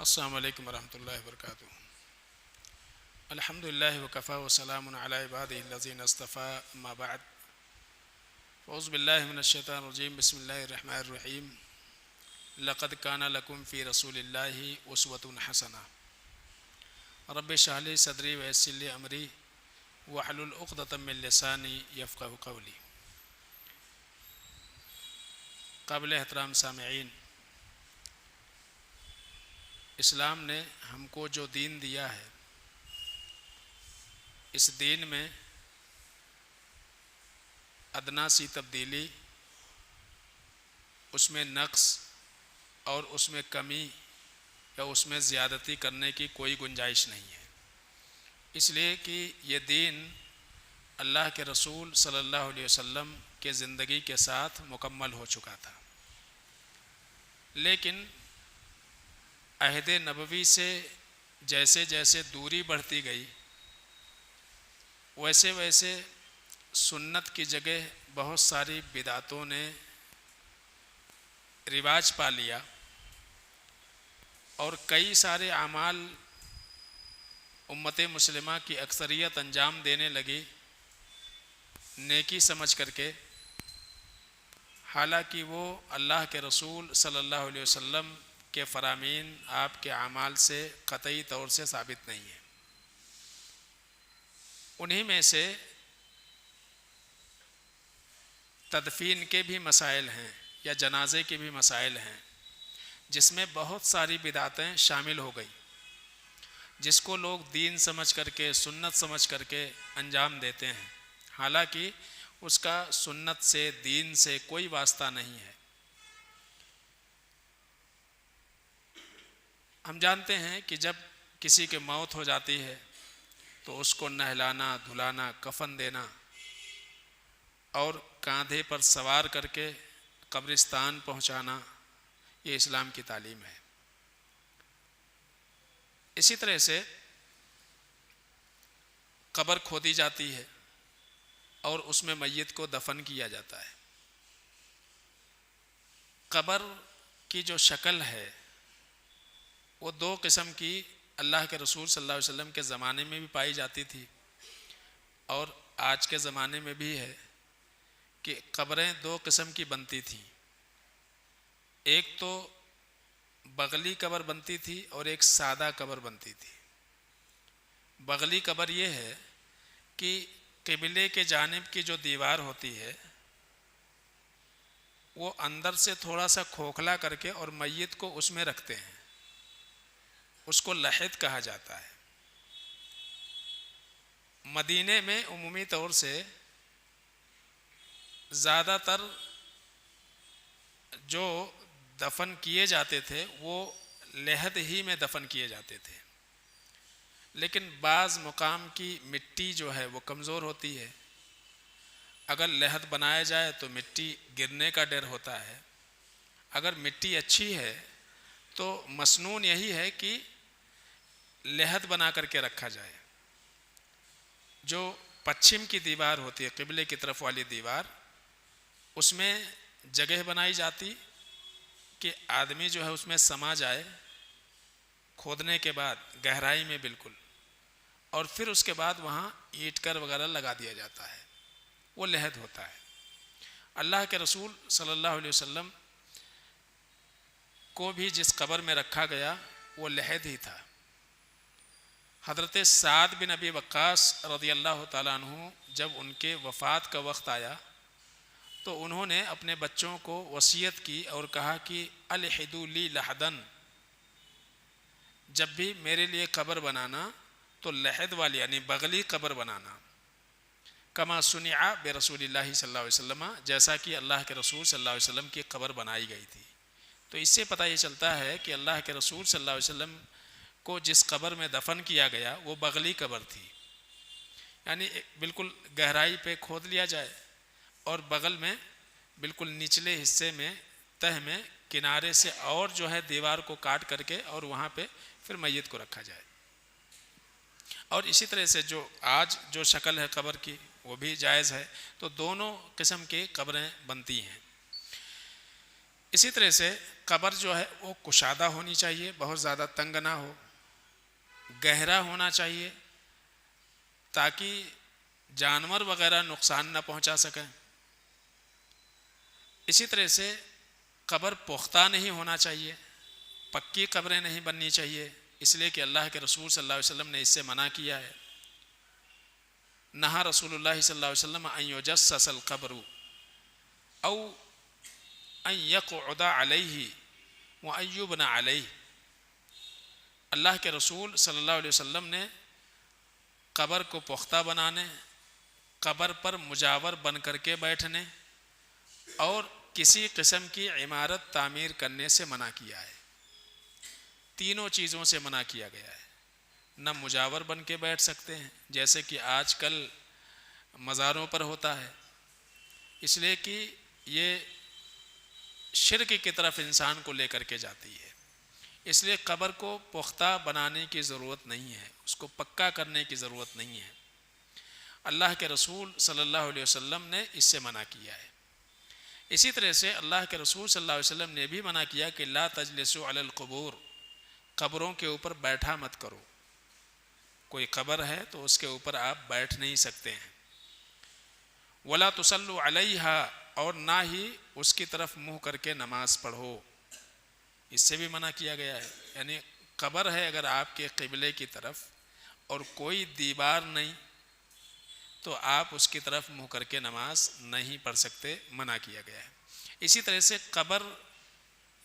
السلام علیکم ورحمۃ اللہ وبرکاتہ۔ الحمدللہ وکفی وسلام علی عبادہ الذین اصطفی، اما بعد، اعوذ باللہ من الشیطان الرجیم، بسم اللہ الرحمن الرحیم۔ لقد کان لکم فی رسول اللہ اسوۃ حسنہ، رب اشرح لی صدری ویسر لی امری واحلل عقدۃ من لسانی یفقہوا قولی۔ قابل احترام سامعین، اسلام نے ہم کو جو دین دیا ہے، اس دین میں ادنا سی تبدیلی، اس میں نقص اور اس میں کمی یا اس میں زیادتی کرنے کی کوئی گنجائش نہیں ہے، اس لیے کہ یہ دین اللہ کے رسول صلی اللہ علیہ وسلم کے زندگی کے ساتھ مکمل ہو چکا تھا۔ لیکن عہد نبوی سے جیسے جیسے دوری بڑھتی گئی، ویسے ویسے سنت کی جگہ بہت ساری بدعتوں نے رواج پا لیا اور کئی سارے اعمال امت مسلمہ کی اکثریت انجام دینے لگی نیکی سمجھ کر کے، حالانکہ وہ اللہ کے رسول صلی اللہ علیہ وسلم کے فرامین، آپ کے اعمال سے قطعی طور سے ثابت نہیں ہے۔ انہی میں سے تدفین کے بھی مسائل ہیں یا جنازے کے بھی مسائل ہیں، جس میں بہت ساری بدعتیں شامل ہو گئی، جس کو لوگ دین سمجھ کر کے، سنت سمجھ کر کے انجام دیتے ہیں، حالانکہ اس کا سنت سے، دین سے کوئی واسطہ نہیں ہے۔ ہم جانتے ہیں کہ جب کسی کی موت ہو جاتی ہے تو اس کو نہلانا، دھلانا، کفن دینا اور کاندھے پر سوار کر کے قبرستان پہنچانا، یہ اسلام کی تعلیم ہے۔ اسی طرح سے قبر کھودی جاتی ہے اور اس میں میت کو دفن کیا جاتا ہے۔ قبر کی جو شکل ہے وہ دو قسم کی اللہ کے رسول صلی اللہ علیہ وسلم کے زمانے میں بھی پائی جاتی تھی اور آج کے زمانے میں بھی ہے، کہ قبریں دو قسم کی بنتی تھیں۔ ایک تو بغلی قبر بنتی تھی اور ایک سادہ قبر بنتی تھی۔ بغلی قبر یہ ہے کہ قبلے کے جانب کی جو دیوار ہوتی ہے وہ اندر سے تھوڑا سا کھوکھلا کر کے اور میت کو اس میں رکھتے ہیں، اس کو لحد کہا جاتا ہے۔ مدینے میں عمومی طور سے زیادہ تر جو دفن کیے جاتے تھے وہ لحد ہی میں دفن کیے جاتے تھے، لیکن بعض مقام کی مٹی جو ہے وہ کمزور ہوتی ہے، اگر لحد بنایا جائے تو مٹی گرنے کا ڈر ہوتا ہے۔ اگر مٹی اچھی ہے تو مسنون یہی ہے کہ لحد بنا کر کے رکھا جائے۔ جو پچھم کی دیوار ہوتی ہے، قبلے کی طرف والی دیوار، اس میں جگہ بنائی جاتی کہ آدمی جو ہے اس میں سما جائے کھودنے کے بعد گہرائی میں بالکل، اور پھر اس کے بعد وہاں اینٹ کر وغیرہ لگا دیا جاتا ہے، وہ لحد ہوتا ہے۔ اللہ کے رسول صلی اللہ علیہ وسلم کو بھی جس قبر میں رکھا گیا وہ لحد ہی تھا۔ حضرت سعد بن ابی وقاص رضی اللہ تعالیٰ عنہ جب ان کے وفات کا وقت آیا تو انہوں نے اپنے بچوں کو وصیت کی اور کہا کہ الحدوا لی لحدن، جب بھی میرے لیے قبر بنانا تو لحد والی یعنی بغلی قبر بنانا، کما صنع برسول اللہ صلی اللہ علیہ وسلم، جیسا کہ اللہ کے رسول صلی اللہ علیہ وسلم کی قبر بنائی گئی تھی۔ تو اس سے پتہ یہ چلتا ہے کہ اللہ کے رسول صلی اللہ علیہ وسلم کو جس قبر میں دفن کیا گیا وہ بغلی قبر تھی، یعنی بالکل گہرائی پہ کھود لیا جائے اور بغل میں بالکل نچلے حصے میں تہ میں کنارے سے اور جو ہے دیوار کو کاٹ کر کے اور وہاں پہ پھر میت کو رکھا جائے۔ اور اسی طرح سے جو آج جو شکل ہے قبر کی وہ بھی جائز ہے۔ تو دونوں قسم کی قبریں بنتی ہیں۔ اسی طرح سے قبر جو ہے وہ کشادہ ہونی چاہیے، بہت زیادہ تنگ نہ ہو، گہرا ہونا چاہیے تاکہ جانور وغیرہ نقصان نہ پہنچا سکیں۔ اسی طرح سے قبر پختہ نہیں ہونا چاہیے، پکی قبریں نہیں بننی چاہیے، اس لیے کہ اللہ کے رسول صلی اللہ علیہ وسلم نے اس سے منع کیا ہے۔ نہا رسول اللہ صلی اللہ علیہ وسلم ان یجسس القبر او ان یقعد علیہ وان یبنى علیہ۔ اللہ کے رسول صلی اللہ علیہ وسلم نے قبر کو پختہ بنانے، قبر پر مجاور بن کر کے بیٹھنے اور کسی قسم کی عمارت تعمیر کرنے سے منع کیا ہے۔ تینوں چیزوں سے منع کیا گیا ہے۔ نہ مجاور بن کے بیٹھ سکتے ہیں جیسے کہ آج کل مزاروں پر ہوتا ہے، اس لیے کہ یہ شرک کی طرف انسان کو لے کر کے جاتی ہے، اس لیے قبر کو پختہ بنانے کی ضرورت نہیں ہے، اس کو پکا کرنے کی ضرورت نہیں ہے۔ اللہ کے رسول صلی اللہ علیہ وسلم نے اس سے منع کیا ہے۔ اسی طرح سے اللہ کے رسول صلی اللہ علیہ وسلم نے بھی منع کیا کہ لا تجلسوا علی القبور، قبروں کے اوپر بیٹھا مت کرو۔ کوئی قبر ہے تو اس کے اوپر آپ بیٹھ نہیں سکتے ہیں۔ ولا تصلوا علیہا، اور نہ ہی اس کی طرف منہ کر کے نماز پڑھو، اس سے بھی منع کیا گیا ہے۔ یعنی قبر ہے اگر آپ کے قبلے کی طرف اور کوئی دیوار نہیں تو آپ اس کی طرف منہ کر کے نماز نہیں پڑھ سکتے، منع کیا گیا ہے۔ اسی طرح سے قبر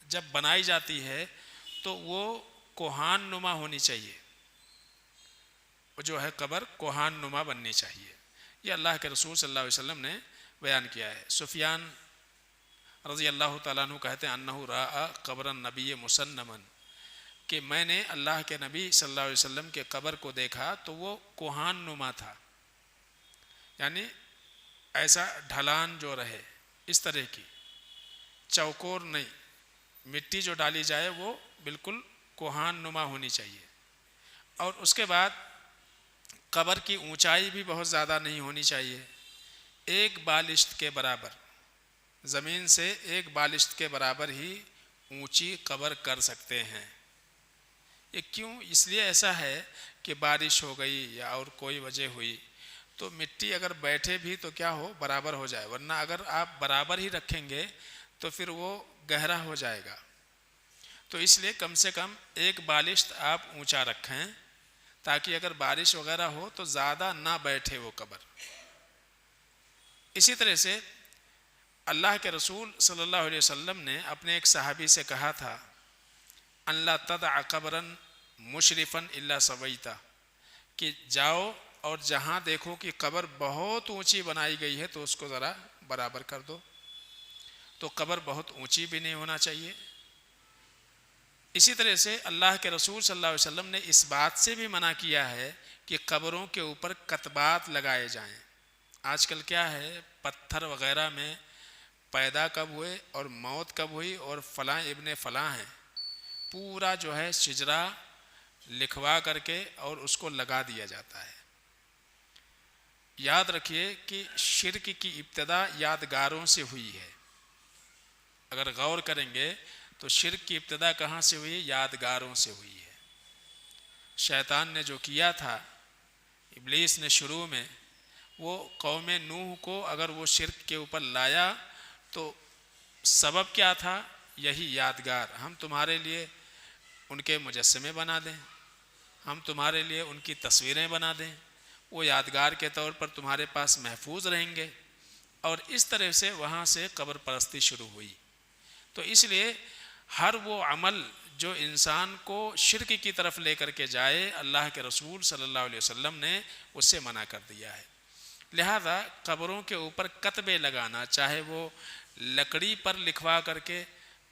جب بنائی جاتی ہے تو وہ کوہان نما ہونی چاہیے، وہ جو ہے قبر کوہان نما بننی چاہیے، یہ اللہ کے رسول صلی اللہ علیہ وسلم نے بیان کیا ہے۔ سفیان رضی اللہ تعالیٰ عنہ کہتے ہیں انہ راء قبر النبی مسنما، کہ میں نے اللہ کے نبی صلی اللہ علیہ وسلم کے قبر کو دیکھا تو وہ کوہان نما تھا، یعنی ایسا ڈھلان جو رہے، اس طرح کی چوکور نہیں، مٹی جو ڈالی جائے وہ بالکل کوہان نما ہونی چاہیے۔ اور اس کے بعد قبر کی اونچائی بھی بہت زیادہ نہیں ہونی چاہیے، ایک بالشت کے برابر، زمین سے ایک بالشت کے برابر ہی اونچی قبر کر سکتے ہیں۔ یہ کیوں؟ اس لیے ایسا ہے کہ بارش ہو گئی یا اور کوئی وجہ ہوئی تو مٹی اگر بیٹھے بھی تو کیا ہو، برابر ہو جائے، ورنہ اگر آپ برابر ہی رکھیں گے تو پھر وہ گہرا ہو جائے گا۔ تو اس لیے کم سے کم ایک بالشت آپ اونچا رکھیں تاکہ اگر بارش وغیرہ ہو تو زیادہ نہ بیٹھے وہ قبر۔ اسی طرح سے اللہ کے رسول صلی اللہ علیہ وسلم نے اپنے ایک صحابی سے کہا تھا ان لا تدع قبرا مشرفا الا سویتہ، کہ جاؤ اور جہاں دیکھو کہ قبر بہت اونچی بنائی گئی ہے تو اس کو ذرا برابر کر دو۔ تو قبر بہت اونچی بھی نہیں ہونا چاہیے۔ اسی طرح سے اللہ کے رسول صلی اللہ علیہ وسلم نے اس بات سے بھی منع کیا ہے کہ قبروں کے اوپر کتبات لگائے جائیں۔ آج کل کیا ہے، پتھر وغیرہ میں پیدا کب ہوئے اور موت کب ہوئی اور فلاں ابن فلاں ہیں، پورا جو ہے شجرہ لکھوا کر کے اور اس کو لگا دیا جاتا ہے۔ یاد رکھیے کہ شرک کی ابتدا یادگاروں سے ہوئی ہے۔ اگر غور کریں گے تو شرک کی ابتدا کہاں سے ہوئی؟ یادگاروں سے ہوئی ہے۔ شیطان نے جو کیا تھا، ابلیس نے شروع میں، وہ قوم نوح کو اگر وہ شرک کے اوپر لایا تو سبب کیا تھا؟ یہی یادگار، ہم تمہارے لیے ان کے مجسمے بنا دیں، ہم تمہارے لیے ان کی تصویریں بنا دیں، وہ یادگار کے طور پر تمہارے پاس محفوظ رہیں گے، اور اس طرح سے وہاں سے قبر پرستی شروع ہوئی۔ تو اس لیے ہر وہ عمل جو انسان کو شرک کی طرف لے کر کے جائے، اللہ کے رسول صلی اللہ علیہ وسلم نے اس سے منع کر دیا ہے۔ لہذا قبروں کے اوپر کتبے لگانا، چاہے وہ لکڑی پر لکھوا کر کے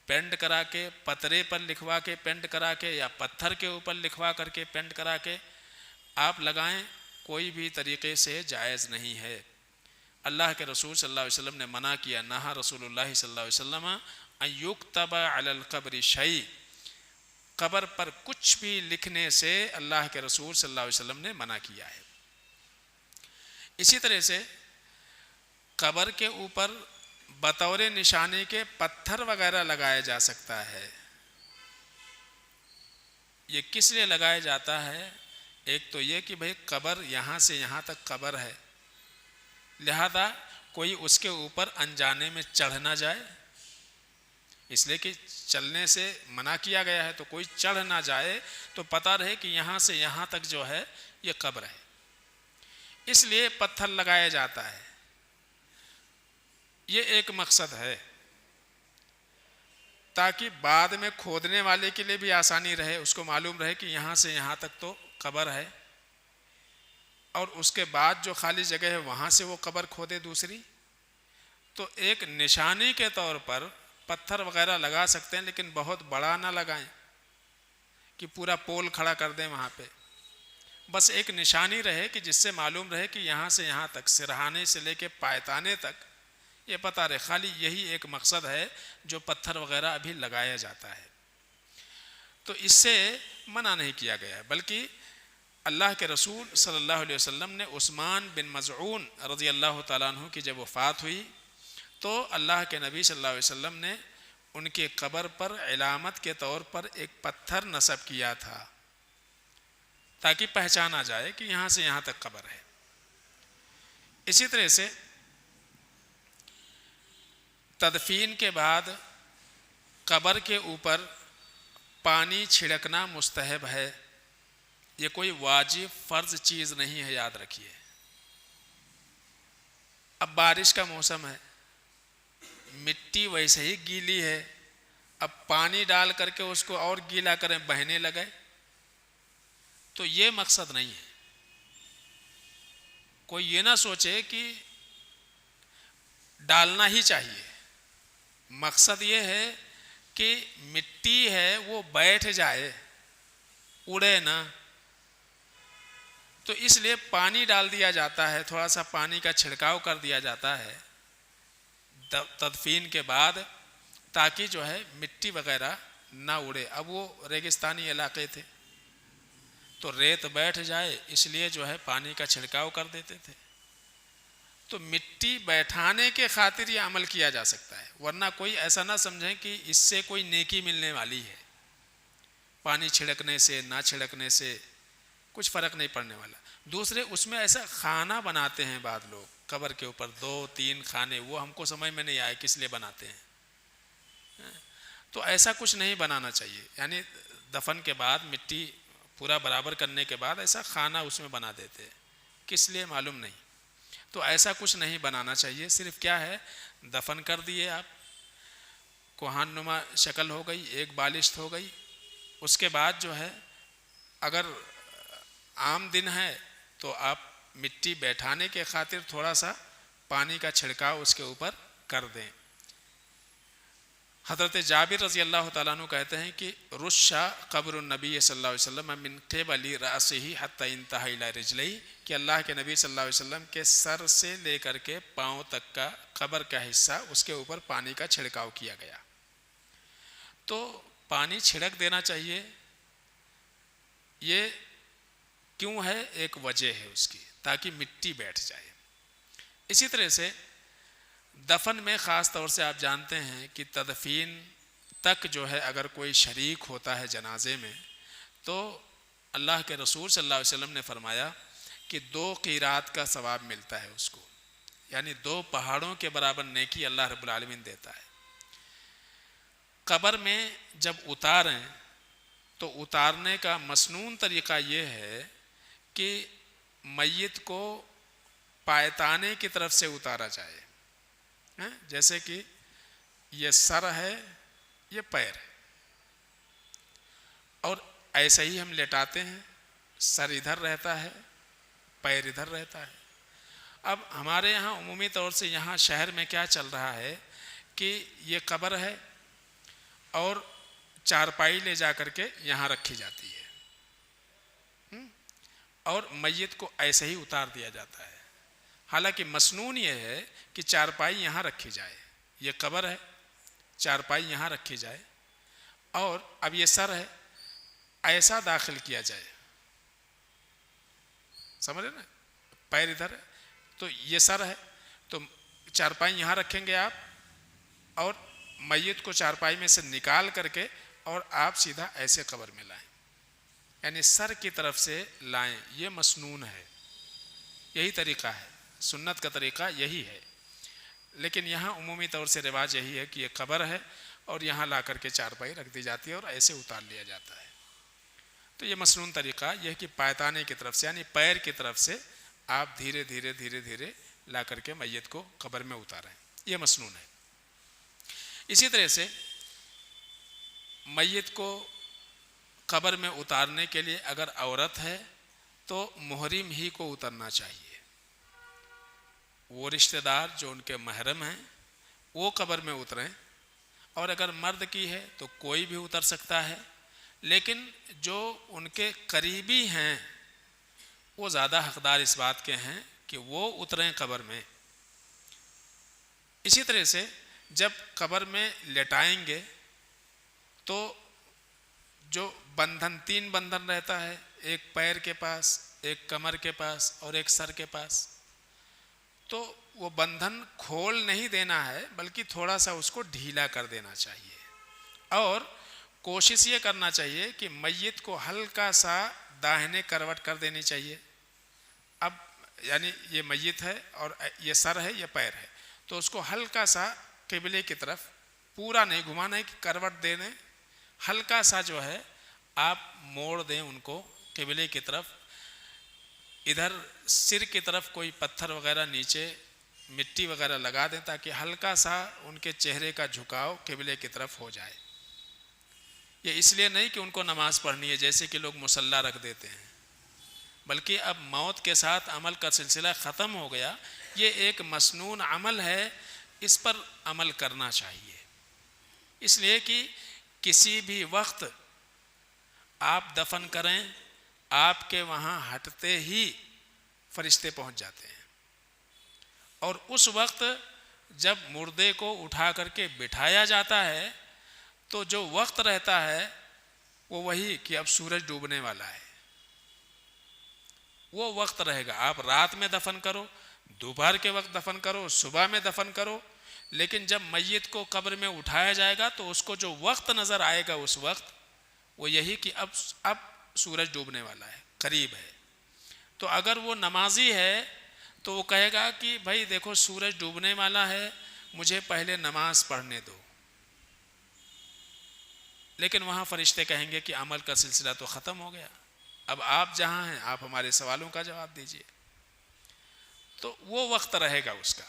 پینٹ کرا کے، پترے پر لکھوا کے پینٹ کرا کے، یا پتھر کے اوپر لکھوا کر کے پینٹ کرا کے آپ لگائیں، کوئی بھی طریقے سے جائز نہیں ہے۔ اللہ کے رسول صلی اللہ علیہ وسلم نے منع کیا، نہا رسول اللہ صلی اللہ علیہ وسلم ان یکتب علی القبر شیء، قبر پر کچھ بھی لکھنے سے اللہ کے رسول صلی اللہ علیہ وسلم نے منع کیا ہے۔ اسی طرح سے قبر کے اوپر بطور نشانی کے پتھر وغیرہ لگایا جا سکتا ہے۔ یہ کس لیے لگایا جاتا ہے؟ ایک تو یہ کہ بھئی قبر یہاں سے یہاں تک قبر ہے، لہذا کوئی اس کے اوپر انجانے میں چڑھ نہ جائے، اس لیے کہ چلنے سے منع کیا گیا ہے، تو کوئی چڑھ نہ جائے تو پتہ رہے کہ یہاں سے یہاں تک جو ہے یہ قبر ہے، اس لیے پتھر لگایا جاتا ہے۔ یہ ایک مقصد ہے، تاکہ بعد میں کھودنے والے کے لیے بھی آسانی رہے، اس کو معلوم رہے کہ یہاں سے یہاں تک تو قبر ہے، اور اس کے بعد جو خالی جگہ ہے وہاں سے وہ قبر کھودے دوسری۔ تو ایک نشانی کے طور پر پتھر وغیرہ لگا سکتے ہیں، لیکن بہت بڑا نہ لگائیں کہ پورا پول کھڑا کر دیں وہاں پہ، بس ایک نشانی رہے کہ جس سے معلوم رہے کہ یہاں سے یہاں تک، سرہانے سے لے کے پایتانے تک یہ پتہ رہے۔ خالی یہی ایک مقصد ہے جو پتھر وغیرہ ابھی لگایا جاتا ہے، تو اس سے منع نہیں کیا گیا ہے، بلکہ اللہ کے رسول صلی اللہ علیہ وسلم نے عثمان بن مظعون رضی اللہ تعالیٰ عنہ کی جب وفات ہوئی تو اللہ کے نبی صلی اللہ علیہ وسلم نے ان کے قبر پر علامت کے طور پر ایک پتھر نصب کیا تھا، تاکہ پہچانا جائے کہ یہاں سے یہاں تک قبر ہے۔ اسی طرح سے تدفین کے بعد قبر کے اوپر پانی چھڑکنا مستحب ہے، یہ کوئی واجب فرض چیز نہیں ہے، یاد رکھیے۔ اب بارش کا موسم ہے، مٹی ویسے ہی گیلی ہے، اب پانی ڈال کر کے اس کو اور گیلا کریں، بہنے لگے، تو یہ مقصد نہیں ہے۔ کوئی یہ نہ سوچے کہ ڈالنا ہی چاہیے، مقصد یہ ہے کہ مٹی ہے وہ بیٹھ جائے، اڑے نہ، تو اس لیے پانی ڈال دیا جاتا ہے، تھوڑا سا پانی کا چھڑکاؤ کر دیا جاتا ہے تدفین کے بعد، تاکہ جو ہے مٹی وغیرہ نہ اڑے۔ اب وہ ریگستانی علاقے تھے تو ریت بیٹھ جائے، اس لیے جو ہے پانی کا چھڑکاؤ کر دیتے تھے۔ تو مٹی بیٹھانے کے خاطر یہ عمل کیا جا سکتا ہے، ورنہ کوئی ایسا نہ سمجھیں کہ اس سے کوئی نیکی ملنے والی ہے، پانی چھڑکنے سے نہ چھڑکنے سے کچھ فرق نہیں پڑنے والا۔ دوسرے اس میں ایسا خانہ بناتے ہیں بعض لوگ قبر کے اوپر، 2-3 خانے، وہ ہم کو سمجھ میں نہیں آئے کس لیے بناتے ہیں، تو ایسا کچھ نہیں بنانا چاہیے، یعنی دفن کے بعد مٹی پورا برابر کرنے کے بعد ایسا خانہ اس میں بنا دیتے ہیں، کس لیے معلوم نہیں، تو ایسا کچھ نہیں بنانا چاہیے۔ صرف کیا ہے، دفن کر دیے آپ، کوہان نما شکل ہو گئی، ایک بالشت ہو گئی، اس کے بعد جو ہے اگر عام دن ہے تو آپ مٹی بیٹھانے کے خاطر تھوڑا سا پانی کا چھڑکاؤ اس کے اوپر کر دیں۔ حضرت جابر رضی اللہ تعالیٰ عنہ کہتے ہیں کہ رشا قبر النبی صلی اللہ علیہ وسلم من قبل رأسہ حتی انتہا الی رجلیہ، کہ اللہ کے نبی صلی اللہ علیہ وسلم کے سر سے لے کر کے پاؤں تک کا قبر کا حصہ اس کے اوپر پانی کا چھڑکاؤ کیا گیا۔ تو پانی چھڑک دینا چاہیے، یہ کیوں ہے؟ ایک وجہ ہے اس کی، تاکہ مٹی بیٹھ جائے۔ اسی طرح سے دفن میں خاص طور سے آپ جانتے ہیں کہ تدفین تک جو ہے اگر کوئی شریک ہوتا ہے جنازے میں، تو اللہ کے رسول صلی اللہ علیہ وسلم نے فرمایا کہ 2 قیرات کا ثواب ملتا ہے اس کو، یعنی 2 پہاڑوں کے برابر نیکی اللہ رب العالمین دیتا ہے۔ قبر میں جب اتاریں تو اتارنے کا مسنون طریقہ یہ ہے کہ میت کو پایتانے کی طرف سے اتارا جائے، جیسے کہ یہ سر ہے، یہ پیر ہے، اور ایسے ہی ہم لٹاتے ہیں، سر ادھر رہتا ہے، پیر ادھر رہتا ہے۔ اب ہمارے یہاں عمومی طور سے یہاں شہر میں کیا چل رہا ہے کہ یہ قبر ہے اور چارپائی لے جا کر کے یہاں رکھی جاتی ہے، اور میت کو ایسے ہی اتار دیا جاتا ہے۔ حالانکہ مسنون یہ ہے کہ چارپائی یہاں رکھی جائے، یہ قبر ہے، چارپائی یہاں رکھی جائے، اور اب یہ سر ہے، ایسا داخل کیا جائے، سمجھ رہے نا، پیر ادھر ہے تو یہ سر ہے، تو چارپائی یہاں رکھیں گے آپ، اور میت کو چارپائی میں سے نکال کر کے اور آپ سیدھا ایسے قبر میں لائیں، یعنی سر کی طرف سے لائیں. یہ مسنون ہے، یہی طریقہ ہے، سنت کا طریقہ یہی ہے. لیکن یہاں عمومی طور سے رواج یہی ہے کہ یہ قبر ہے اور یہاں لا کر کے چارپائی رکھ دی جاتی ہے اور ایسے اتار لیا جاتا ہے. تو یہ مسنون طریقہ یہ ہے کہ پایتانے کی طرف سے یعنی پیر کی طرف سے آپ دھیرے دھیرے دھیرے دھیرے لا کر کے میت کو قبر میں اتاریں، یہ مسنون ہے. اسی طرح سے میت کو قبر میں اتارنے کے لیے اگر عورت ہے تو محرم ہی کو اترنا چاہیے. وہ رشتہ دار جو ان کے محرم ہیں وہ قبر میں اتریں، اور اگر مرد کی ہے تو کوئی بھی اتر سکتا ہے، لیکن جو ان کے قریبی ہیں وہ زیادہ حقدار اس بات کے ہیں کہ وہ اتریں قبر میں. اسی طرح سے جب قبر میں لٹائیں گے تو جو بندھن، 3 بندھن رہتا ہے، ایک پیر کے پاس، ایک کمر کے پاس اور ایک سر کے پاس، تو وہ بندھن کھول نہیں دینا ہے بلکہ تھوڑا سا اس کو ڈھیلا کر دینا چاہیے. اور کوشش یہ کرنا چاہیے کہ میت کو ہلکا سا داہنے کروٹ کر دینی چاہیے. اب یعنی یہ میت ہے اور یہ سر ہے، یہ پیر ہے، تو اس کو ہلکا سا قبلے کی طرف، پورا نہیں گھمانا ہے کہ کروٹ دے دیں، ہلکا سا جو ہے آپ موڑ دیں ان کو قبلے کی طرف. ادھر سر کی طرف کوئی پتھر وغیرہ نیچے مٹی وغیرہ لگا دیں تاکہ ہلکا سا ان کے چہرے کا جھکاؤ قبلے کی طرف ہو جائے. یہ اس لیے نہیں کہ ان کو نماز پڑھنی ہے جیسے کہ لوگ مصلی رکھ دیتے ہیں، بلکہ اب موت کے ساتھ عمل کا سلسلہ ختم ہو گیا. یہ ایک مسنون عمل ہے، اس پر عمل کرنا چاہیے. اس لیے کہ کسی بھی وقت آپ دفن کریں، آپ کے وہاں ہٹتے ہی فرشتے پہنچ جاتے ہیں، اور اس وقت جب مردے کو اٹھا کر کے بٹھایا جاتا ہے تو جو وقت رہتا ہے وہ وہی کہ اب سورج ڈوبنے والا ہے، وہ وقت رہے گا. آپ رات میں دفن کرو، دوپہر کے وقت دفن کرو، صبح میں دفن کرو، لیکن جب میت کو قبر میں اٹھایا جائے گا تو اس کو جو وقت نظر آئے گا اس وقت وہ یہی کہ اب سورج ڈوبنے والا ہے، قریب ہے. تو اگر وہ نمازی ہے تو وہ کہے گا کہ بھائی دیکھو سورج ڈوبنے والا ہے، مجھے پہلے نماز پڑھنے دو. لیکن وہاں فرشتے کہیں گے کہ عمل کا سلسلہ تو ختم ہو گیا، اب آپ جہاں ہیں آپ ہمارے سوالوں کا جواب دیجئے. تو وہ وقت رہے گا اس کا،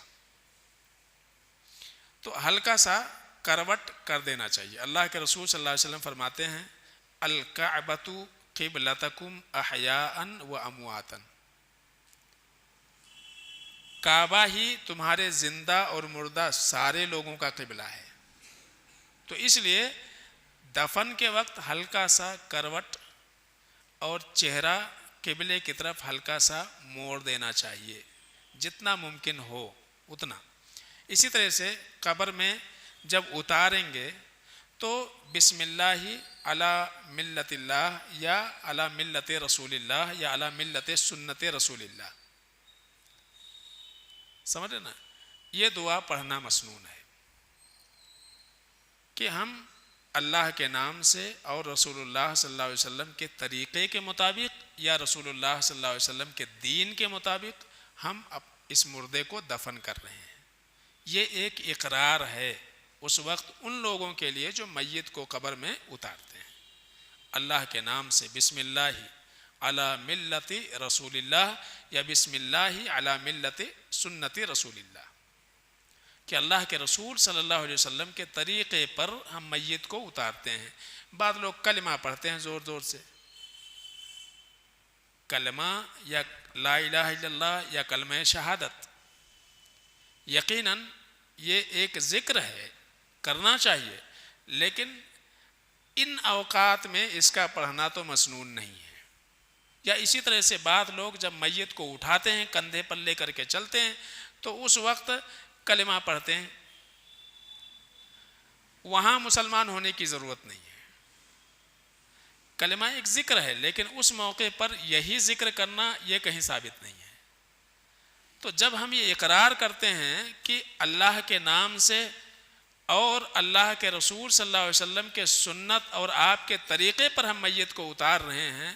تو ہلکا سا کروٹ کر دینا چاہیے. اللہ کے رسول صلی اللہ علیہ وسلم فرماتے ہیں الکعبۃ قبلتکم احیاء و امواتا، کعبہ ہی تمہارے زندہ اور مردہ سارے لوگوں کا قبلہ ہے. تو اس لیے دفن کے وقت ہلکا سا کروٹ اور چہرہ قبلے کی طرف ہلکا سا موڑ دینا چاہیے جتنا ممکن ہو اتنا. اسی طرح سے قبر میں جب اتاریں گے تو بسم اللہ علی ملت اللہ یا علی ملت رسول اللہ یا علی ملت سنت رسول اللہ، سمجھ رہے نا؟ یہ دعا پڑھنا مسنون ہے کہ ہم اللہ کے نام سے اور رسول اللہ صلی اللہ علیہ وسلم کے طریقے کے مطابق یا رسول اللہ صلی اللہ علیہ وسلم کے دین کے مطابق ہم اس مردے کو دفن کر رہے ہیں. یہ ایک اقرار ہے اس وقت ان لوگوں کے لیے جو میت کو قبر میں اتارتے ہیں. اللہ کے نام سے بسم اللہ علی ملت رسول اللہ یا بسم اللہ علی ملت سنت رسول اللہ، کہ اللہ کے رسول صلی اللہ علیہ وسلم کے طریقے پر ہم میت کو اتارتے ہیں. بعض لوگ کلمہ پڑھتے ہیں زور زور سے، کلمہ یا لا الہ الا اللہ یا کلمہ شہادت، یقیناً یہ ایک ذکر ہے، کرنا چاہیے، لیکن ان اوقات میں اس کا پڑھنا تو مسنون نہیں ہے. یا اسی طرح سے بعض لوگ جب میت کو اٹھاتے ہیں کندھے پر لے کر کے چلتے ہیں تو اس وقت کلمہ پڑھتے ہیں. وہاں مسلمان ہونے کی ضرورت نہیں ہے، کلمہ ایک ذکر ہے، لیکن اس موقع پر یہی ذکر کرنا یہ کہیں ثابت نہیں ہے. تو جب ہم یہ اقرار کرتے ہیں کہ اللہ کے نام سے اور اللہ کے رسول صلی اللہ علیہ وسلم کے سنت اور آپ کے طریقے پر ہم میت کو اتار رہے ہیں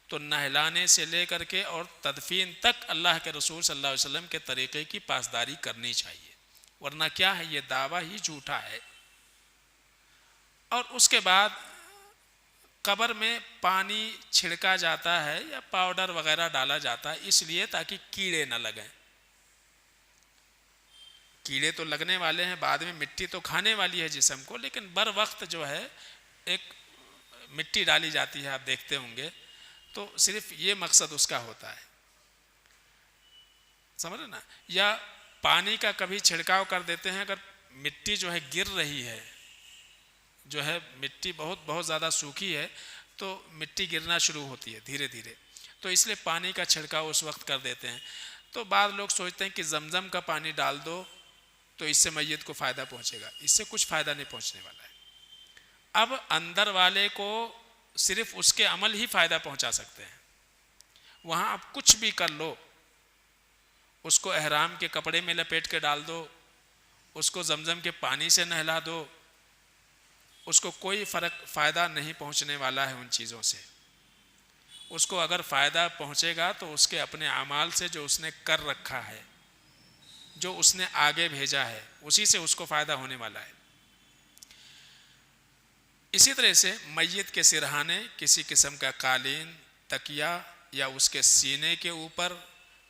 تو نہلانے سے لے کر کے اور تدفین تک اللہ کے رسول صلی اللہ علیہ وسلم کے طریقے کی پاسداری کرنی چاہیے، ورنہ کیا ہے، یہ دعویٰ ہی جھوٹا ہے۔ اور اس کے بعد قبر میں پانی چھڑکا جاتا ہے یا پاؤڈر وغیرہ ڈالا جاتا ہے اس لیے تاکہ کیڑے نہ لگیں۔ کیڑے تو لگنے والے ہیں، بعد میں مٹی تو کھانے والی ہے جسم کو، لیکن بر وقت جو ہے ایک مٹی ڈالی جاتی ہے، آپ دیکھتے ہوں گے، تو صرف یہ مقصد اس کا ہوتا ہے، سمجھ نا۔ یا پانی کا کبھی چھڑکاؤ کر دیتے ہیں، اگر مٹی جو ہے گر رہی ہے، جو ہے مٹی بہت زیادہ سوکھی ہے تو مٹی گرنا شروع ہوتی ہے دھیرے دھیرے، تو اس لیے پانی کا چھڑکاؤ اس وقت کر دیتے ہیں۔ تو بعض لوگ سوچتے ہیں کہ زمزم کا پانی ڈال دو تو اس سے میت کو فائدہ پہنچے گا، اس سے کچھ فائدہ نہیں پہنچنے والا ہے۔ اب اندر والے کو صرف اس کے عمل ہی فائدہ پہنچا سکتے ہیں، وہاں آپ کچھ بھی کر لو، اس کو احرام کے کپڑے میں لپیٹ کے ڈال دو، اس کو زمزم کے پانی سے نہلا دو، اس کو کوئی فائدہ نہیں پہنچنے والا ہے ان چیزوں سے۔ اس کو اگر فائدہ پہنچے گا تو اس کے اپنے اعمال سے جو اس نے کر رکھا ہے، جو اس نے آگے بھیجا ہے، اسی سے اس کو فائدہ ہونے والا ہے۔ اسی طرح سے میت کے سرہانے، کسی قسم کا قالین، تکیہ یا اس کے سینے کے اوپر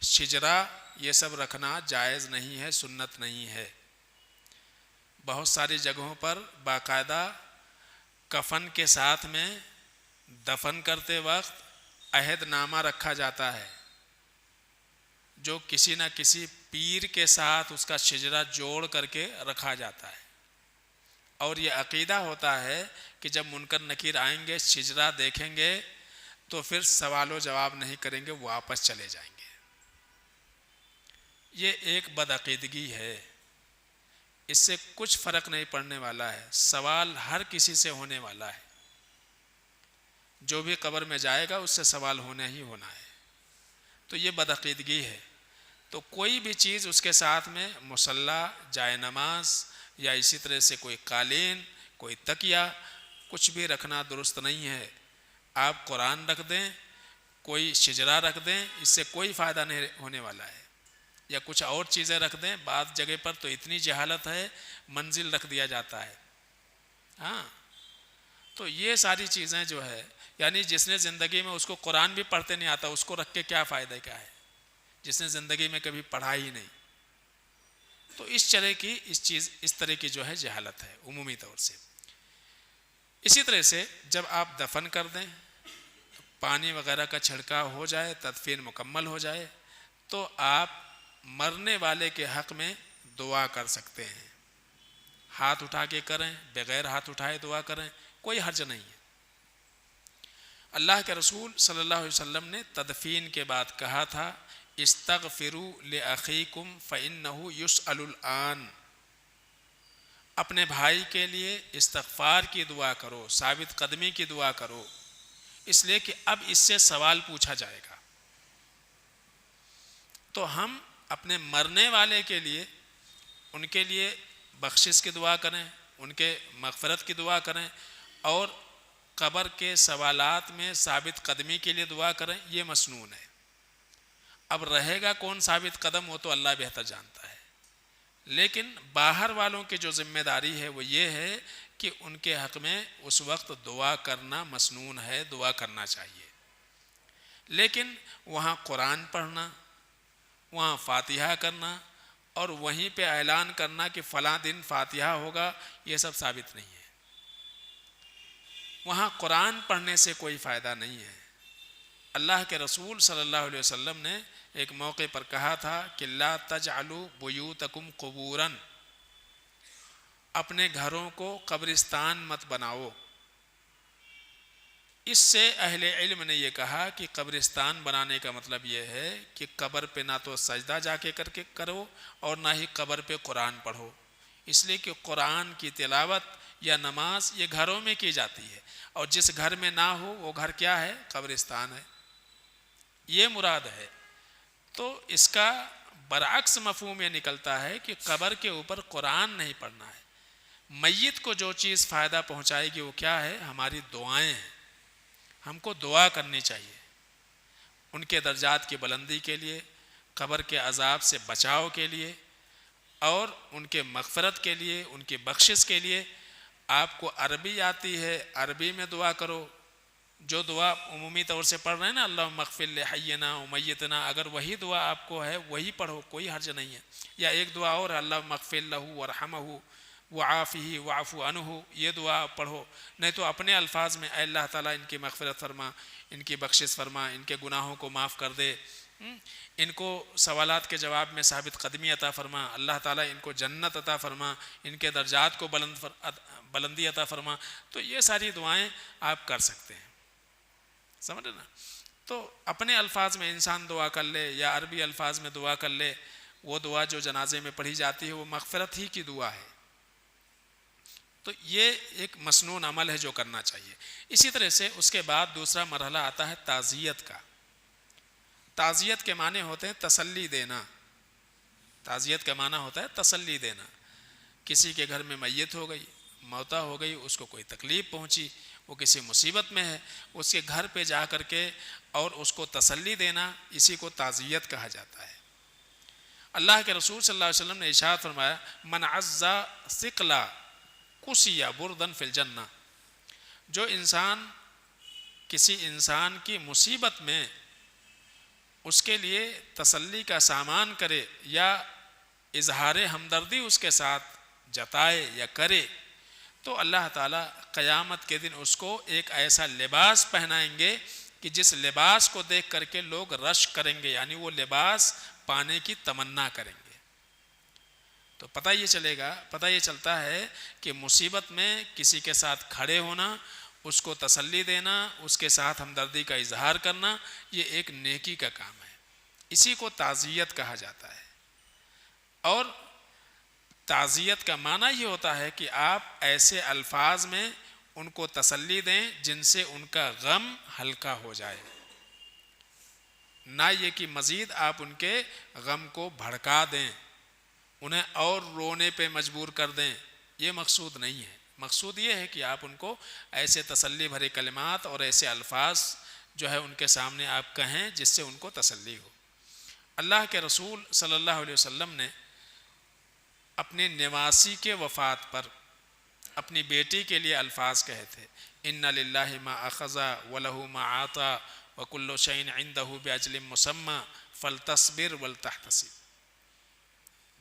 شجرا، یہ سب رکھنا جائز نہیں ہے، سنت نہیں ہے۔ بہت ساری جگہوں پر باقاعدہ کفن کے ساتھ میں دفن کرتے وقت عہد نامہ رکھا جاتا ہے، جو کسی نہ کسی پیر کے ساتھ اس کا شجرا جوڑ کر کے رکھا جاتا ہے، اور یہ عقیدہ ہوتا ہے کہ جب منکر نکیر آئیں گے، شجرا دیکھیں گے تو پھر سوال و جواب نہیں کریں گے، واپس چلے جائیں گے۔ یہ ایک بدعقیدگی ہے، اس سے کچھ فرق نہیں پڑنے والا ہے، سوال ہر کسی سے ہونے والا ہے، جو بھی قبر میں جائے گا اس سے سوال ہونا ہی ہونا ہے، تو یہ بدعقیدگی ہے۔ تو کوئی بھی چیز اس کے ساتھ میں مصلی، جائے نماز یا اسی طرح سے کوئی قالین، کوئی تکیہ، کچھ بھی رکھنا درست نہیں ہے۔ آپ قرآن رکھ دیں، کوئی شجرا رکھ دیں، اس سے کوئی فائدہ نہیں ہونے والا ہے، یا کچھ اور چیزیں رکھ دیں۔ بعض جگہ پر تو اتنی جہالت ہے، منزل رکھ دیا جاتا ہے، ہاں۔ تو یہ ساری چیزیں جو ہے، یعنی جس نے زندگی میں اس کو قرآن بھی پڑھتے نہیں آتا، اس کو رکھ کے کیا فائدہ کیا ہے، جس نے زندگی میں کبھی پڑھا ہی نہیں۔ تو اس طرح کی جو ہے جہالت ہے عمومی طور سے۔ اسی طرح سے جب آپ دفن کر دیں، پانی وغیرہ کا چھڑکاؤ ہو جائے، تدفین مکمل ہو جائے، تو آپ مرنے والے کے حق میں دعا کر سکتے ہیں، ہاتھ اٹھا کے کریں، بغیر ہاتھ اٹھائے دعا کریں، کوئی حرج نہیں ہے۔ اللہ کے رسول صلی اللہ علیہ وسلم نے تدفین کے بعد کہا تھا، استغفروا لأخیکم فإنہ یسأل الآن، اپنے بھائی کے لیے استغفار کی دعا کرو، ثابت قدمی کی دعا کرو، اس لیے کہ اب اس سے سوال پوچھا جائے گا۔ تو ہم اپنے مرنے والے کے لیے، ان کے لیے بخشش کی دعا کریں، ان کے مغفرت کی دعا کریں، اور قبر کے سوالات میں ثابت قدمی کے لیے دعا کریں، یہ مسنون ہے۔ اب رہے گا کون ثابت قدم، وہ تو اللہ بہتر جانتا ہے، لیکن باہر والوں کی جو ذمہ داری ہے وہ یہ ہے کہ ان کے حق میں اس وقت دعا کرنا مسنون ہے، دعا کرنا چاہیے۔ لیکن وہاں قرآن پڑھنا، وہاں فاتحہ کرنا، اور وہیں پہ اعلان کرنا کہ فلاں دن فاتحہ ہوگا، یہ سب ثابت نہیں ہے۔ وہاں قرآن پڑھنے سے کوئی فائدہ نہیں ہے۔ اللہ کے رسول صلی اللہ علیہ وسلم نے ایک موقع پر کہا تھا کہ لا تجعلوا بیوتکم قبورا، اپنے گھروں کو قبرستان مت بناؤ۔ اس سے اہل علم نے یہ کہا کہ قبرستان بنانے کا مطلب یہ ہے کہ قبر پہ نہ تو سجدہ جا کے کرو اور نہ ہی قبر پہ قرآن پڑھو، اس لیے کہ قرآن کی تلاوت یا نماز یہ گھروں میں کی جاتی ہے، اور جس گھر میں نہ ہو وہ گھر کیا ہے، قبرستان ہے، یہ مراد ہے۔ تو اس کا برعکس مفہوم یہ نکلتا ہے کہ قبر کے اوپر قرآن نہیں پڑھنا ہے، میت کو جو چیز فائدہ پہنچائے گی وہ کیا ہے؟ ہماری دعائیں ہیں. ہم کو دعا کرنی چاہیے ان کے درجات کی بلندی کے لیے، قبر کے عذاب سے بچاؤ کے لیے، اور ان کے مغفرت کے لیے، ان کی بخشش کے لیے. آپ کو عربی آتی ہے، عربی میں دعا کرو. جو دعا عمومی طور سے پڑھ رہے ہیں نا، اللہم اغفر لحینا و میتنا، اگر وہی دعا آپ کو ہے وہی پڑھو، کوئی حرج نہیں ہے. یا ایک دعا اور، اللہم اغفر لہ ورحمہ وعافہ واعف عنہ، یہ دعا پڑھو. نہیں تو اپنے الفاظ میں، اے اللہ تعالیٰ ان کی مغفرت فرما، ان کی بخشش فرما، ان کے گناہوں کو معاف کر دے، ان کو سوالات کے جواب میں ثابت قدمی عطا فرما، اللہ تعالیٰ ان کو جنت عطا فرما، ان کے درجات کو بلندی عطا فرما. تو یہ ساری دعائیں آپ کر سکتے ہیں، سمجھے نا. تو اپنے الفاظ میں انسان دعا کر لے یا عربی الفاظ میں دعا کر لے، وہ دعا جو جنازے میں پڑھی جاتی ہے وہ مغفرت ہی کی دعا ہے. تو یہ ایک مسنون عمل ہے جو کرنا چاہیے. اسی طرح سے اس کے بعد دوسرا مرحلہ آتا ہے تعزیت کا. تعزیت کے معنی ہوتے ہیں تسلی دینا. تعزیت کا معنی ہوتا ہے تسلی دینا. کسی کے گھر میں میت ہو گئی، موتا ہو گئی، اس کو کوئی تکلیف پہنچی، وہ کسی مصیبت میں ہے، اس کے گھر پہ جا کر کے اور اس کو تسلی دینا، اسی کو تعزیت کہا جاتا ہے. اللہ کے رسول صلی اللہ علیہ وسلم نے ارشاد فرمایا، من عزا ثقلا کسی بردن فی الجنہ. جو انسان کسی انسان کی مصیبت میں اس کے لیے تسلی کا سامان کرے یا اظہار ہمدردی اس کے ساتھ جتائے یا کرے، تو اللہ تعالیٰ قیامت کے دن اس کو ایک ایسا لباس پہنائیں گے کہ جس لباس کو دیکھ کر کے لوگ رشک کریں گے، یعنی وہ لباس پانے کی تمنا کریں گے. تو پتہ یہ چلتا ہے کہ مصیبت میں کسی کے ساتھ کھڑے ہونا، اس کو تسلی دینا، اس کے ساتھ ہمدردی کا اظہار کرنا، یہ ایک نیکی کا کام ہے. اسی کو تعزیت کہا جاتا ہے. اور تعزیت کا معنی یہ ہوتا ہے کہ آپ ایسے الفاظ میں ان کو تسلی دیں جن سے ان کا غم ہلکا ہو جائے، نہ یہ کہ مزید آپ ان کے غم کو بھڑکا دیں، انہیں اور رونے پہ مجبور کر دیں. یہ مقصود نہیں ہے. مقصود یہ ہے کہ آپ ان کو ایسے تسلی بھرے کلمات اور ایسے الفاظ جو ہے ان کے سامنے آپ کہیں جس سے ان کو تسلی ہو. اللہ کے رسول صلی اللہ علیہ وسلم نے اپنے نواسی کے وفات پر اپنی بیٹی کے لیے الفاظ کہے تھے، ان للہ ما اخذ ولہ ما اعطى وکل شیء عندہ باجل مسمى فلتصبر ولتحتسب.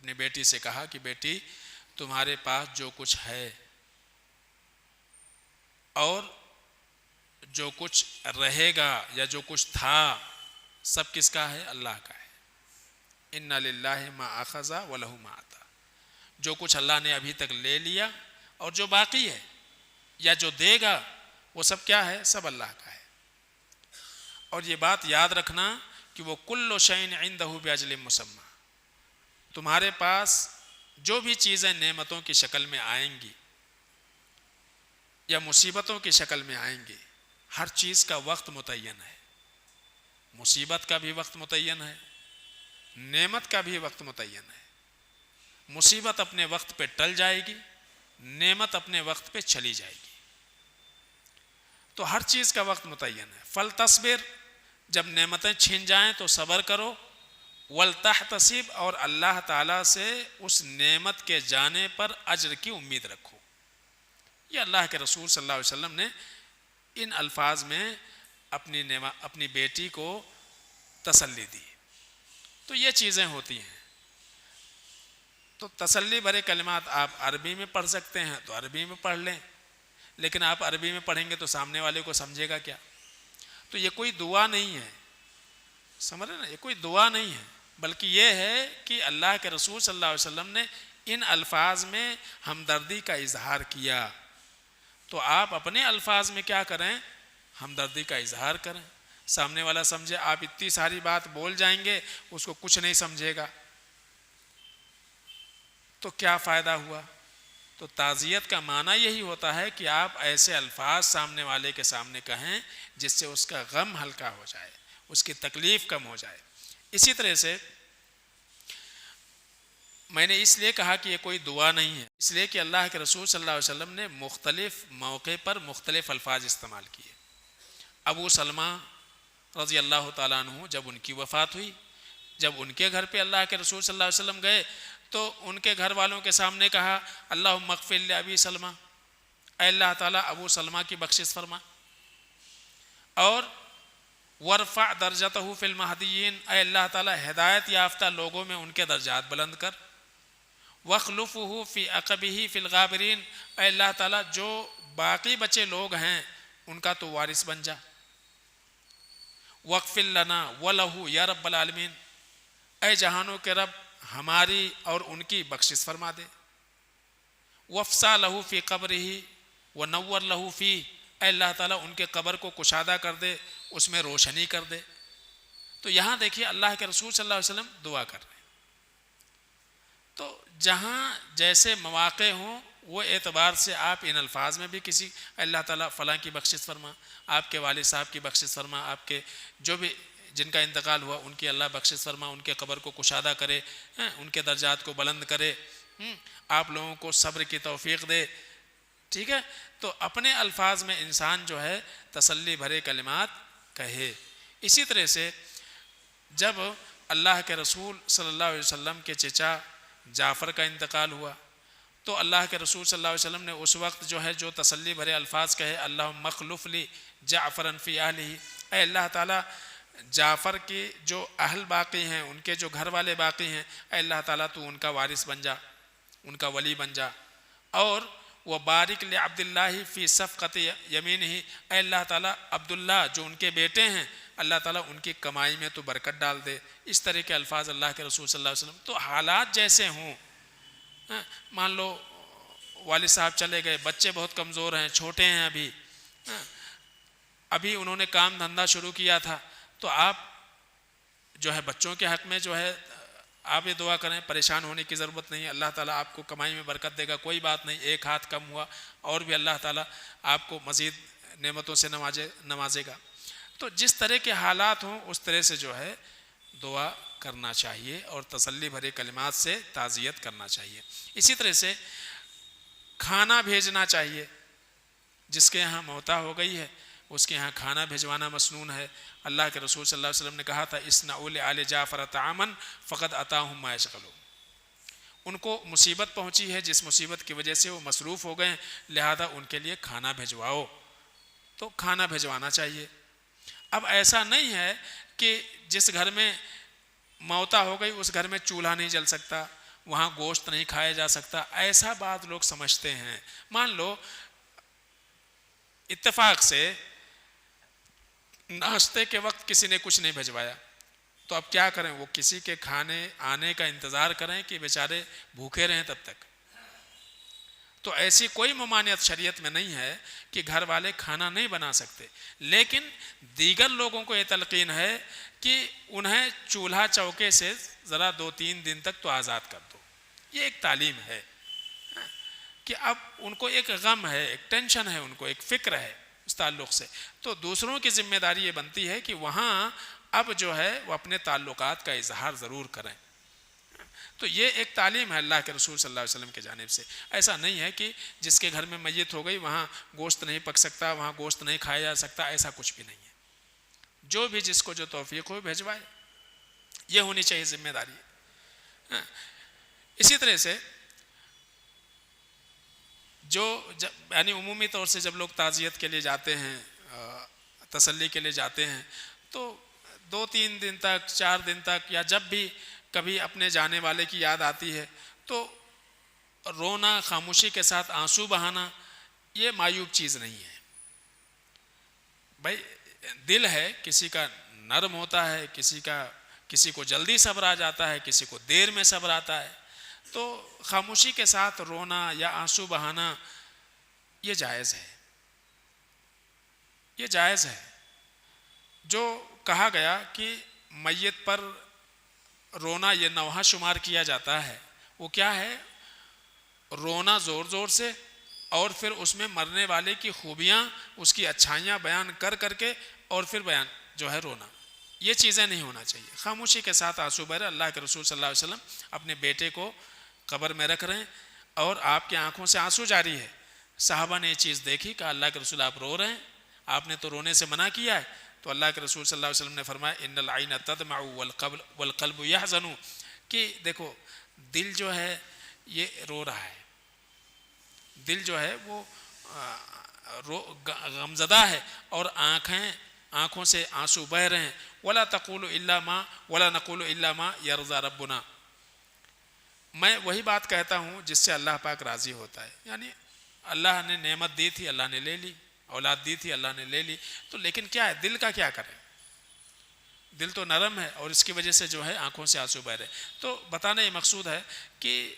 اپنی بیٹی سے کہا کہ بیٹی، تمہارے پاس جو کچھ ہے اور جو کچھ رہے گا یا جو کچھ تھا، سب کس کا ہے؟ اللہ کا ہے. ان للہ ما اخذ ولہ ما اعطى. جو کچھ اللہ نے ابھی تک لے لیا اور جو باقی ہے یا جو دے گا، وہ سب کیا ہے؟ سب اللہ کا ہے. اور یہ بات یاد رکھنا کہ وہ کل شیء عندہ باجل مسمى. تمہارے پاس جو بھی چیزیں نعمتوں کی شکل میں آئیں گی یا مصیبتوں کی شکل میں آئیں گی، ہر چیز کا وقت متعین ہے. مصیبت کا بھی وقت متعین ہے، نعمت کا بھی وقت متعین ہے. مصیبت اپنے وقت پہ ٹل جائے گی، نعمت اپنے وقت پہ چلی جائے گی. تو ہر چیز کا وقت متعین ہے. فلتصبر، جب نعمتیں چھن جائیں تو صبر کرو. ولتحتسب، اور اللہ تعالیٰ سے اس نعمت کے جانے پر اجر کی امید رکھو. یہ اللہ کے رسول صلی اللہ علیہ وسلم نے ان الفاظ میں اپنی بیٹی کو تسلی دی. تو یہ چیزیں ہوتی ہیں. تو تسلی بھرے کلمات آپ عربی میں پڑھ سکتے ہیں تو عربی میں پڑھ لیں، لیکن آپ عربی میں پڑھیں گے تو سامنے والے کو سمجھے گا کیا؟ تو یہ کوئی دعا نہیں ہے، سمجھ رہے نا، یہ کوئی دعا نہیں ہے، بلکہ یہ ہے کہ اللہ کے رسول صلی اللہ علیہ وسلم نے ان الفاظ میں ہمدردی کا اظہار کیا. تو آپ اپنے الفاظ میں کیا کریں؟ ہمدردی کا اظہار کریں. سامنے والا سمجھے آپ اتنی ساری بات بول جائیں گے، اس کو کچھ نہیں سمجھے گا تو کیا فائدہ ہوا؟ تو تعزیت کا معنی یہی ہوتا ہے کہ آپ ایسے الفاظ سامنے والے کے سامنے کہیں جس سے اس کا غم ہلکا ہو جائے، اس کی تکلیف کم ہو جائے. اسی طرح سے میں نے اس لیے کہا کہ یہ کوئی دعا نہیں ہے، اس لیے کہ اللہ کے رسول صلی اللہ علیہ وسلم نے مختلف موقع پر مختلف الفاظ استعمال کیے۔ ابو سلمہ رضی اللہ تعالیٰ عنہ جب ان کی وفات ہوئی، جب ان کے گھر پہ اللہ کے رسول صلی اللہ علیہ وسلم گئے تو ان کے گھر والوں کے سامنے کہا اللہم اغفر لأبی سلمہ، اے اللہ تعالیٰ ابو سلمہ کی بخشش فرما، اور ورفع درجتہ فی المہدیین، اے اللہ تعالیٰ ہدایت یافتہ لوگوں میں ان کے درجات بلند کر، وَاخْلُفْهُ فِي عَقَبِهِ فِي الْغَابِرِينَ، اے اللہ تعالیٰ جو باقی بچے لوگ ہیں ان کا تو وارث بن جا، وَاغْفِرْ لَنَا وَلَهُ یا رب العالمین، اے جہانوں کے رب ہماری اور ان کی بخشش فرما دے، وَافْسَحْ لَهُ فِي قَبْرِهِ وَنَوِّرْ لَهُ فِيهِ، اے اللہ تعالیٰ ان کے قبر کو کشادہ کر دے، اس میں روشنی کر دے۔ تو یہاں دیکھیے اللہ کے رسول صلی اللہ علیہ وسلم دعا کر رہے ہیں۔ تو جہاں جیسے مواقع ہوں وہ اعتبار سے آپ ان الفاظ میں بھی کسی اللہ تعالیٰ فلاں کی بخشش فرما، آپ کے والد صاحب کی بخشش فرما، آپ کے جو بھی جن کا انتقال ہوا ان کی اللہ بخشش فرما، ان کے قبر کو کشادہ کرے، ان کے درجات کو بلند کرے، آپ لوگوں کو صبر کی توفیق دے، ٹھیک ہے۔ تو اپنے الفاظ میں انسان جو ہے تسلی بھرے کلمات کہے۔ اسی طرح سے جب اللہ کے رسول صلی اللہ علیہ وسلم کے چچا جعفر کا انتقال ہوا تو اللہ کے رسول صلی اللہ علیہ وسلم نے اس وقت جو ہے جو تسلی بھرے الفاظ کہے اللہم اخلف لی جعفرا فی اہلہ، اے اللہ تعالیٰ جعفر کی جو اہل باقی ہیں، ان کے جو گھر والے باقی ہیں، اے اللہ تعالیٰ تو ان کا وارث بن جا، ان کا ولی بن جا، اور وبارک لعبداللہ فی صفقۃ یمینہ، اے اللہ تعالیٰ عبداللہ جو ان کے بیٹے ہیں اللہ تعالیٰ ان کی کمائی میں تو برکت ڈال دے۔ اس طرح کے الفاظ اللہ کے رسول صلی اللہ علیہ وسلم۔ تو حالات جیسے ہوں، مان لو والد صاحب چلے گئے، بچے بہت کمزور ہیں، چھوٹے ہیں، ابھی انہوں نے کام دھندا شروع کیا تھا، تو آپ جو ہے بچوں کے حق میں جو ہے آپ یہ دعا کریں، پریشان ہونے کی ضرورت نہیں، اللہ تعالیٰ آپ کو کمائی میں برکت دے گا، کوئی بات نہیں، ایک ہاتھ کم ہوا اور بھی اللہ تعالیٰ آپ کو مزید نعمتوں سے نوازے گا۔ تو جس طرح کے حالات ہوں اس طرح سے جو ہے دعا کرنا چاہیے اور تسلی بھرے کلمات سے تعزیت کرنا چاہیے۔ اسی طرح سے کھانا بھیجنا چاہیے، جس کے یہاں موتا ہو گئی ہے اس کے یہاں کھانا بھیجوانا مسنون ہے۔ اللہ کے رسول صلی اللہ علیہ وسلم نے کہا تھا اصنعوا لآل جعفر طعاما فقد اتاہم ما یشغلهم، ان کو مصیبت پہنچی ہے جس مصیبت کی وجہ سے وہ مصروف ہو گئے، لہذا ان کے لیے کھانا بھیجواؤ۔ تو کھانا بھیجوانا چاہیے۔ اب ایسا نہیں ہے کہ جس گھر میں موتا ہو گئی اس گھر میں چولہا نہیں جل سکتا، وہاں گوشت نہیں کھایا جا سکتا، ایسا بات لوگ سمجھتے ہیں۔ مان لو اتفاق سے ناشتے کے وقت کسی نے کچھ نہیں بھجوایا تو اب کیا کریں؟ وہ کسی کے کھانے آنے کا انتظار کریں کہ بیچارے بھوکے رہیں تب تک؟ تو ایسی کوئی ممانعت شریعت میں نہیں ہے کہ گھر والے کھانا نہیں بنا سکتے، لیکن دیگر لوگوں کو یہ تلقین ہے کہ انہیں چولہا چوکے سے ذرا 2-3 دن تک تو آزاد کر دو۔ یہ ایک تعلیم ہے کہ اب ان کو ایک غم ہے، ایک ٹینشن ہے، ان کو ایک فکر ہے اس تعلق سے، تو دوسروں کی ذمہ داری یہ بنتی ہے کہ وہاں اب جو ہے وہ اپنے تعلقات کا اظہار ضرور کریں۔ تو یہ ایک تعلیم ہے اللہ کے رسول صلی اللہ علیہ وسلم کی جانب سے۔ ایسا نہیں ہے کہ جس کے گھر میں میت ہو گئی وہاں گوشت نہیں پک سکتا، وہاں گوشت نہیں کھایا جا سکتا، ایسا کچھ بھی نہیں ہے۔ جو بھی جس کو جو توفیق ہو بھیجوائے، یہ ہونی چاہیے ذمہ داری۔ اسی طرح سے یعنی عمومی طور سے جب لوگ تعزیت کے لیے جاتے ہیں، تسلی کے لیے جاتے ہیں، تو 2-3 دن تک، 4 دن تک، یا جب بھی کبھی اپنے جانے والے کی یاد آتی ہے تو رونا، خاموشی کے ساتھ آنسو بہانا، یہ معیوب چیز نہیں ہے۔ بھائی دل ہے، کسی کا نرم ہوتا ہے، کسی کو جلدی صبر آ جاتا ہے، کسی کو دیر میں صبر آتا ہے، تو خاموشی کے ساتھ رونا یا آنسو بہانا یہ جائز ہے، یہ جائز ہے۔ جو کہا گیا کہ میت پر رونا یہ نوحہ شمار کیا جاتا ہے، وہ کیا ہے؟ رونا زور زور سے، اور پھر اس میں مرنے والے کی خوبیاں، اس کی اچھائیاں بیان کر کے اور پھر بیان جو ہے رونا، یہ چیزیں نہیں ہونا چاہیے۔ خاموشی کے ساتھ آنسو بہہ۔ اللہ کے رسول صلی اللہ علیہ وسلم اپنے بیٹے کو قبر میں رکھ رہے ہیں اور آپ کی آنکھوں سے آنسو جاری ہے۔ صحابہ نے یہ چیز دیکھی کہ اللہ کے رسول آپ رو رہے ہیں، آپ نے تو رونے سے منع کیا ہے، تو اللہ کے رسول صلی اللہ علیہ وسلم نے فرمایا ان العین تدمع والقلب یحزن، کہ دیکھو دل جو ہے یہ رو رہا ہے، دل جو ہے وہ غمزدہ ہے، اور آنکھوں سے آنسو بہ رہے ہیں۔ ولا تقول الا ما ولا نقول الا ما يرضى ربنا، میں وہی بات کہتا ہوں جس سے اللہ پاک راضی ہوتا ہے، یعنی اللہ نے نعمت دی تھی اللہ نے لے لی، اولاد دی تھی اللہ نے لے لی، تو لیکن کیا ہے دل کا کیا کریں، دل تو نرم ہے اور اس کی وجہ سے جو ہے آنکھوں سے آنسو بہ رہے۔ تو بتانا یہ مقصود ہے کہ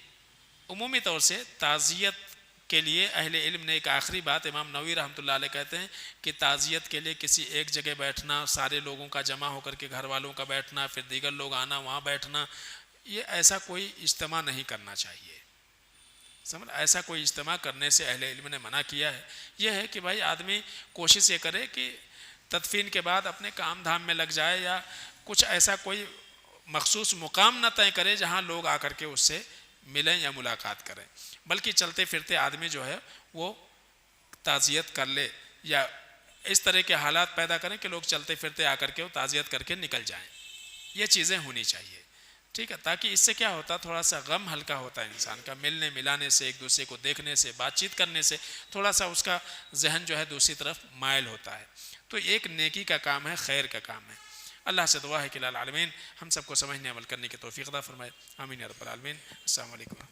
عمومی طور سے تعزیت کے لیے اہل علم نے ایک آخری بات امام نووی رحمۃ اللہ علیہ کہتے ہیں کہ تعزیت کے لیے کسی ایک جگہ بیٹھنا، سارے لوگوں کا جمع ہو کر کے گھر والوں کا بیٹھنا، پھر دیگر لوگ آنا وہاں بیٹھنا، یہ ایسا کوئی اجتماع نہیں کرنا چاہیے، سمجھ، ایسا کوئی اجتماع کرنے سے اہل علم نے منع کیا ہے۔ یہ ہے کہ بھائی آدمی کوشش یہ کرے کہ تدفین کے بعد اپنے کام دھام میں لگ جائے، یا کچھ ایسا کوئی مخصوص مقام نہ طے کرے جہاں لوگ آ کر کے اس سے ملیں یا ملاقات کریں، بلکہ چلتے پھرتے آدمی جو ہے وہ تعزیت کر لے، یا اس طرح کے حالات پیدا کریں کہ لوگ چلتے پھرتے آ کر کے وہ تعزیت کر کے نکل جائیں، یہ چیزیں ہونی چاہیے، ٹھیک ہے، تاکہ اس سے کیا ہوتا، تھوڑا سا غم ہلکا ہوتا ہے انسان کا، ملنے ملانے سے، ایک دوسرے کو دیکھنے سے، بات چیت کرنے سے تھوڑا سا اس کا ذہن جو ہے دوسری طرف مائل ہوتا ہے، تو ایک نیکی کا کام ہے، خیر کا کام ہے۔ اللہ سے دعا ہے کہ العالمین ہم سب کو سمجھنے عمل کرنے کی توفیق عطا فرمائے، آمین یا رب العالمین۔ السلام علیکم۔